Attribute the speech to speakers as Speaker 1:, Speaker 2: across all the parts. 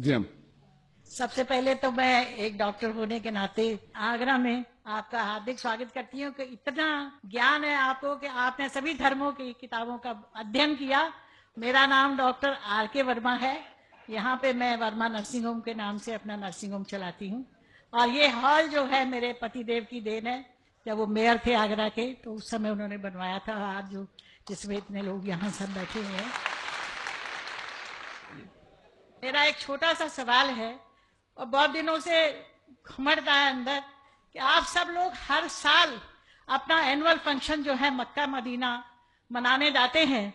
Speaker 1: جی ہم
Speaker 2: सबसे पहले तो मैं एक डॉक्टर होने के नाते आगरा में आपका हार्दिक स्वागत करती हूँ कि इतना ज्ञान है आपको कि आपने सभी धर्मों की किताबों का अध्ययन किया। मेरा नाम डॉक्टर आर के वर्मा है। यहाँ पे मैं वर्मा नर्सिंग होम के नाम से अपना नर्सिंग होम चलाती हूँ और ये हॉल जो है मेरे पतिदेव की देन है। जब वो मेयर थे आगरा के तो उस समय उन्होंने बनवाया था, आज जो जिसमें इतने लोग यहाँ सब बैठे हुए हैं। मेरा एक छोटा सा सवाल है और बहुत दिनों से घुमड़ता है अंदर कि आप सब लोग हर साल अपना एनुअल फंक्शन जो है मक्का मदीना मनाने जाते हैं,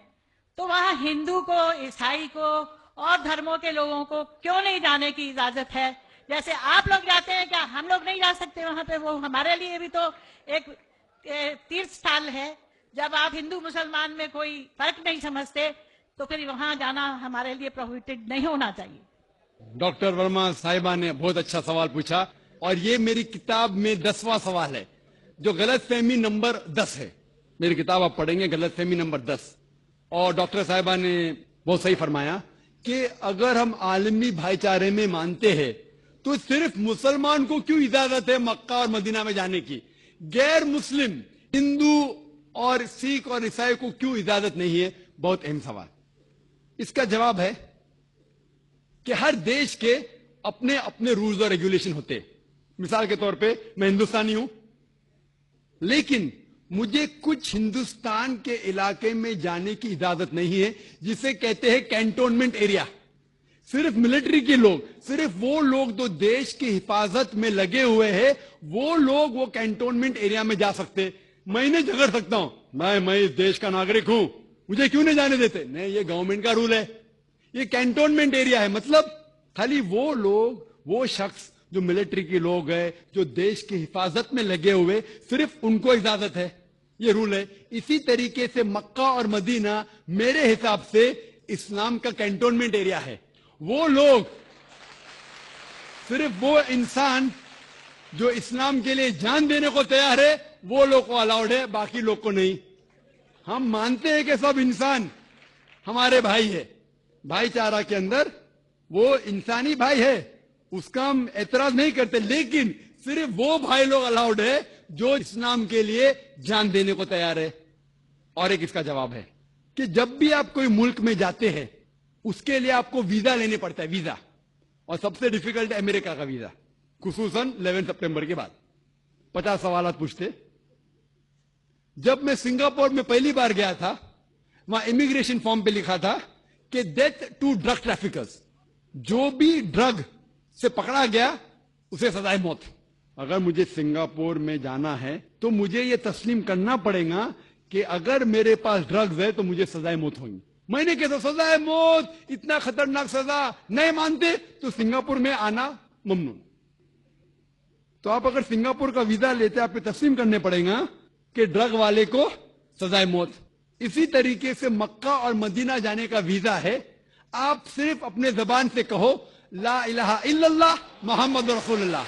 Speaker 2: तो वहाँ हिंदू को, ईसाई को और धर्मों के लोगों को क्यों नहीं जाने की इजाजत है? जैसे आप लोग जाते हैं, क्या हम लोग नहीं जा सकते वहाँ पे? वो हमारे लिए भी तो एक तीर्थ स्थल है। जब आप हिंदू मुसलमान में कोई फर्क नहीं समझते तो फिर वहाँ जाना हमारे लिए प्रोहिबिटेड नहीं होना चाहिए।
Speaker 1: डॉक्टर वर्मा साहिबा ने बहुत अच्छा सवाल पूछा और ये मेरी किताब में 10वां सवाल है जो गलतफहमी नंबर 10 है। मेरी किताब आप पढ़ेंगे, गलतफहमी नंबर 10। और डॉक्टर साहिबा ने बहुत सही फरमाया कि अगर हम आलमी भाईचारे में मानते हैं तो सिर्फ मुसलमान को क्यों इजाजत है मक्का और मदीना में जाने की, गैर मुस्लिम हिंदू और सिख और ईसाई को क्यों इजाजत नहीं है? बहुत अहम सवाल। इसका जवाब है कि हर देश के अपने अपने रूल्स और रेगुलेशन होते हैं। मिसाल के तौर पे मैं हिंदुस्तानी हूं, लेकिन मुझे कुछ हिंदुस्तान के इलाके में जाने की इजाजत नहीं है जिसे कहते हैं कैंटोनमेंट एरिया। सिर्फ मिलिट्री के लोग, सिर्फ वो लोग जो देश की हिफाजत में लगे हुए हैं, वो लोग वो कैंटोनमेंट एरिया में जा सकते। मैं नहीं झगड़ सकता हूं, मैं इस देश का नागरिक हूं, मुझे क्यों नहीं जाने देते? नहीं, ये गवर्नमेंट का रूल है। ये कैंटोनमेंट एरिया है, मतलब खाली वो लोग, वो शख्स जो मिलिट्री के लोग हैं, जो देश की हिफाजत में लगे हुए, सिर्फ उनको इजाजत है। ये रूल है। इसी तरीके से मक्का और मदीना मेरे हिसाब से इस्लाम का कैंटोनमेंट एरिया है। वो लोग, सिर्फ वो इंसान जो इस्लाम के लिए जान देने को तैयार है, वो लोग को अलाउड है, बाकी लोग को नहीं। हम मानते हैं कि सब इंसान हमारे भाई है, भाईचारा के अंदर वो इंसानी भाई है, उसका हम एतराज नहीं करते, लेकिन सिर्फ वो भाई लोग अलाउड है जो इस्लाम के लिए जान देने को तैयार है। और एक इसका जवाब है कि जब भी आप कोई मुल्क में जाते हैं उसके लिए आपको वीजा लेने पड़ता है, वीजा। और सबसे डिफिकल्ट है अमेरिका का वीजा, खुसूसन 11 सितंबर के बाद। 50 सवाल पूछते। जब मैं सिंगापुर में पहली बार गया था, वहां इमिग्रेशन फॉर्म पे लिखा था कि डेथ टू ड्रग ट्रैफिकर्स, जो भी ड्रग से पकड़ा गया उसे सजाए मौत। अगर मुझे सिंगापुर में जाना है तो मुझे यह तस्लीम करना पड़ेगा कि अगर मेरे पास ड्रग्स है तो मुझे सजाए मौत होगी। मैंने कहता सजाए मौत, इतना खतरनाक सजा, नहीं मानते तो सिंगापुर में आना ममनू। तो आप अगर सिंगापुर का वीजा लेते आपको तस्लीम करने पड़ेगा कि ड्रग वाले को सजाए मौत। इसी तरीके से मक्का और मदीना जाने का वीजा है, आप सिर्फ अपने जबान से कहो ला इलाहा इल्लल्लाह मोहम्मद रसूलुल्लाह।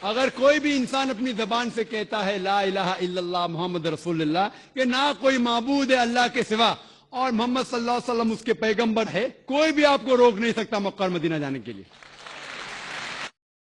Speaker 1: अगर कोई भी इंसान अपनी जबान से कहता है ला इलाहा इल्लल्लाह मोहम्मद रसूलुल्लाह, कि ना कोई माबूद है अल्लाह के सिवा और मोहम्मद सल्लल्लाहु अलैहि वसल्लम उसके पैगंबर है, कोई भी आपको रोक नहीं सकता मक्का और मदीना जाने के लिए।